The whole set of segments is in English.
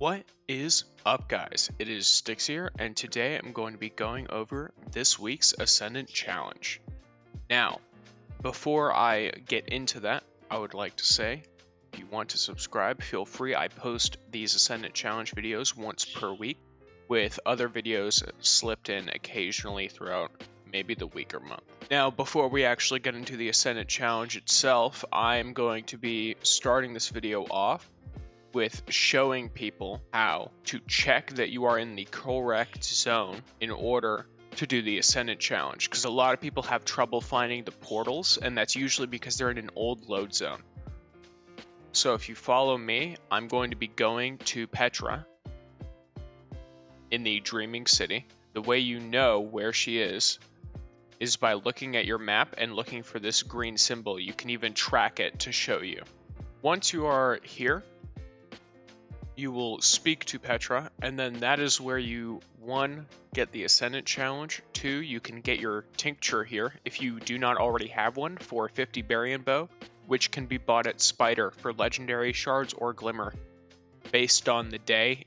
What is up, guys? It is Styx here, and today I'm going to be going over this week's Ascendant challenge. Now, before I get into that, I would like to say, if you want to subscribe, feel free. I post these Ascendant challenge videos once per week, with other videos slipped in occasionally throughout maybe the week or month. Now, before we actually get into the Ascendant challenge itself, I'm going to be starting this video off with showing people how to check that you are in the correct zone in order to do the Ascendant challenge, because a lot of people have trouble finding the portals, and that's usually because they're in an old load zone. So if you follow me, I'm going to be going to Petra in the Dreaming City. The way you know where she is by looking at your map and looking for this green symbol. You can even track it to show you. Once you are here, you will speak to Petra, and then that is where you, 1, get the Ascendant challenge, 2, you can get your tincture here if you do not already have one for 50 Barian Bow, which can be bought at Spider for legendary shards or glimmer, based on the day.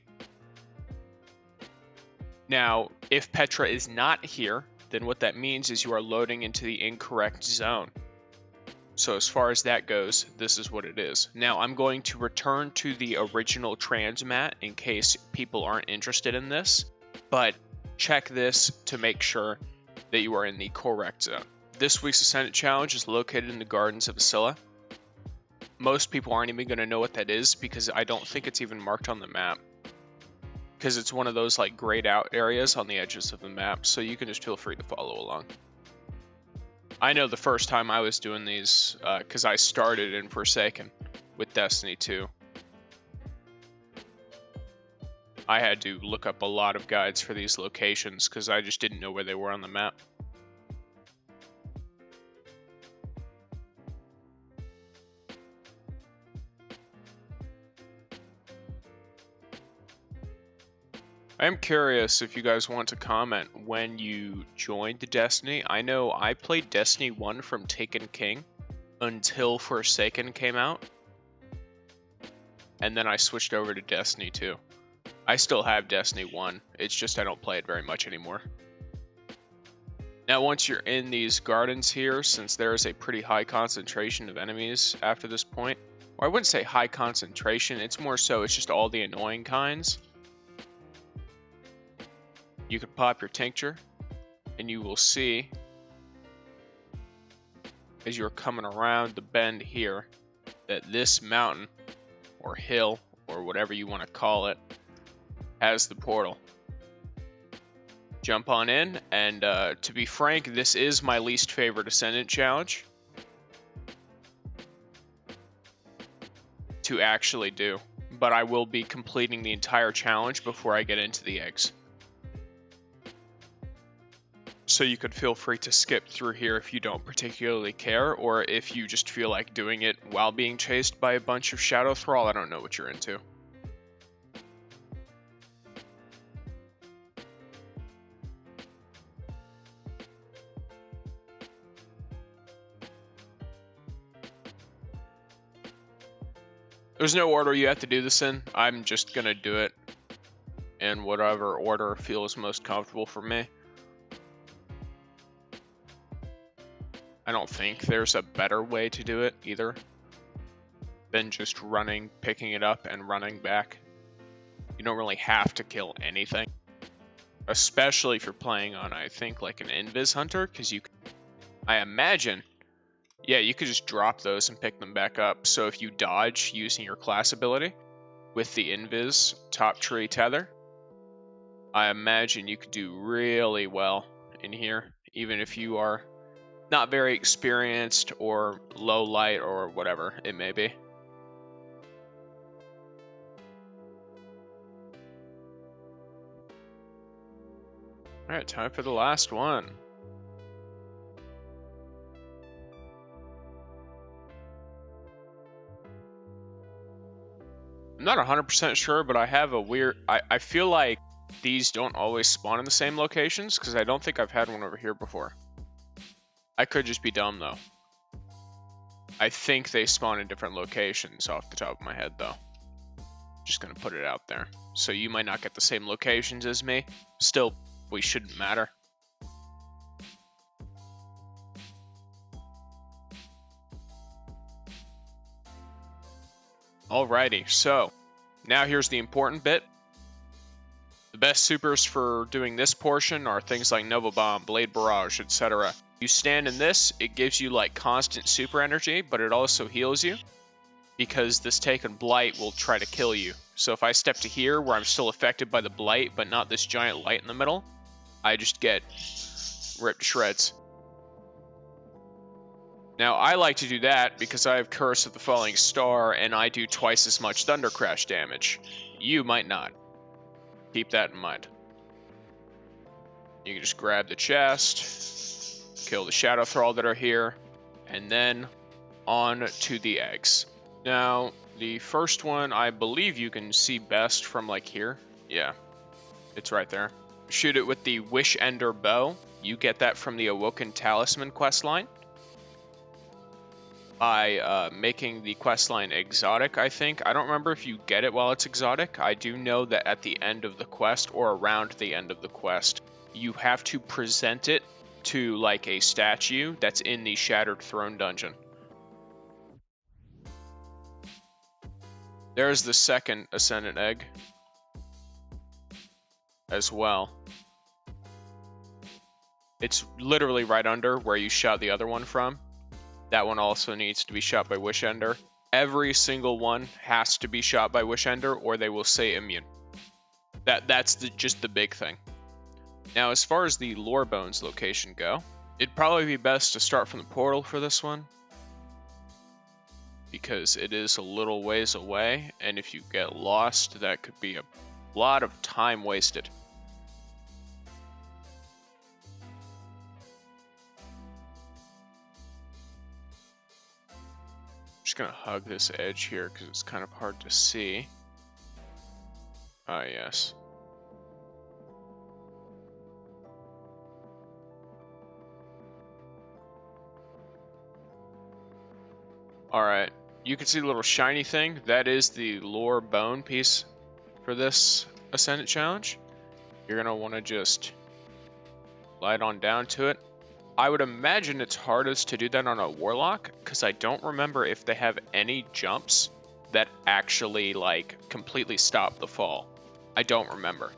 Now, if Petra is not here, then what that means is you are loading into the incorrect zone. So as far as that goes, this is what it is. Now I'm going to return to the original transmat in case people aren't interested in this, but check this to make sure that you are in the correct zone. This week's Ascendant challenge is located in the Gardens of Scylla. Most people aren't even going to know what that is because I don't think it's even marked on the map, because it's one of those like grayed out areas on the edges of the map, so you can just feel free to follow along. I know the first time I was doing these, because I started in Forsaken with Destiny 2. I had to look up a lot of guides for these locations because I just didn't know where they were on the map. I am curious if you guys want to comment when you joined Destiny. I know I played Destiny 1 from Taken King until Forsaken came out, and then I switched over to Destiny 2. I still have Destiny 1, it's just I don't play it very much anymore. Now once you're in these gardens here, since there is a pretty high concentration of enemies after this point, or I wouldn't say high concentration, it's more so it's just all the annoying kinds. You can pop your tincture, and you will see, as you're coming around the bend here, that this mountain, or hill, or whatever you want to call it, has the portal. Jump on in, and to be frank, this is my least favorite Ascendant challenge to actually do, but I will be completing the entire challenge before I get into the eggs. So you could feel free to skip through here if you don't particularly care, or if you just feel like doing it while being chased by a bunch of Shadow Thrall. I don't know what you're into. There's no order you have to do this in. I'm just gonna do it in whatever order feels most comfortable for me. I don't think there's a better way to do it either than just running, picking it up, and running back. You don't really have to kill anything, especially if you're playing on, I think, like an Invis Hunter, because I imagine, yeah, you could just drop those and pick them back up. So if you dodge using your class ability with the Invis top tree tether, I imagine you could do really well in here, even if you are not very experienced or low light or whatever it may be. Alright, time for the last one. I'm not 100% sure, but I have a weird... I feel like these don't always spawn in the same locations, because I don't think I've had one over here before. I could just be dumb, though. I think they spawn in different locations off the top of my head, though. Just gonna put it out there. So you might not get the same locations as me. Still, we shouldn't matter. Alrighty, so now here's the important bit. The best supers for doing this portion are things like Nova Bomb, Blade Barrage, etc. You stand in this, it gives you like constant super energy, but it also heals you because this Taken Blight will try to kill you. So if I step to here where I'm still affected by the Blight, but not this giant light in the middle, I just get ripped to shreds. Now, I like to do that because I have Curse of the Falling Star and I do twice as much Thunder Crash damage. You might not. Keep that in mind. You can just grab the chest, kill the Shadow Thrall that are here, and then on to the eggs. Now, the first one, I believe you can see best from like here. Yeah, it's right there. Shoot it with the Wish Ender Bow. You get that from the Awoken Talisman questline. By making the questline exotic, I think. I don't remember if you get it while it's exotic. I do know that at the end of the quest, or around the end of the quest, you have to present it to like a statue that's in the Shattered Throne dungeon. There's the second Ascendant egg as well. It's literally right under where you shot the other one from. That one also needs to be shot by Wish Ender. Every single one has to be shot by Wish Ender or they will say immune. That's just the big thing. Now, as far as the Lore Bones location go, it'd probably be best to start from the portal for this one, because it is a little ways away, and if you get lost, that could be a lot of time wasted. Just gonna hug this edge here because it's kind of hard to see. Ah, yes. Alright, you can see the little shiny thing. That is the Lore Bone piece for this Ascendant challenge. You're gonna want to just glide on down to it. I would imagine it's hardest to do that on a Warlock, because I don't remember if they have any jumps that actually, like, completely stop the fall. I don't remember.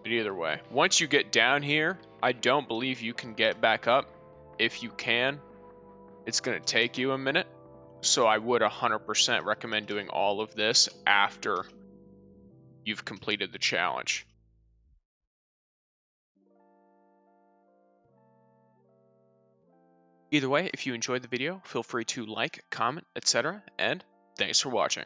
But either way, once you get down here, I don't believe you can get back up. If you can, it's going to take you a minute. So I would 100% recommend doing all of this after you've completed the challenge. Either way, if you enjoyed the video, feel free to like, comment, etc. And thanks for watching.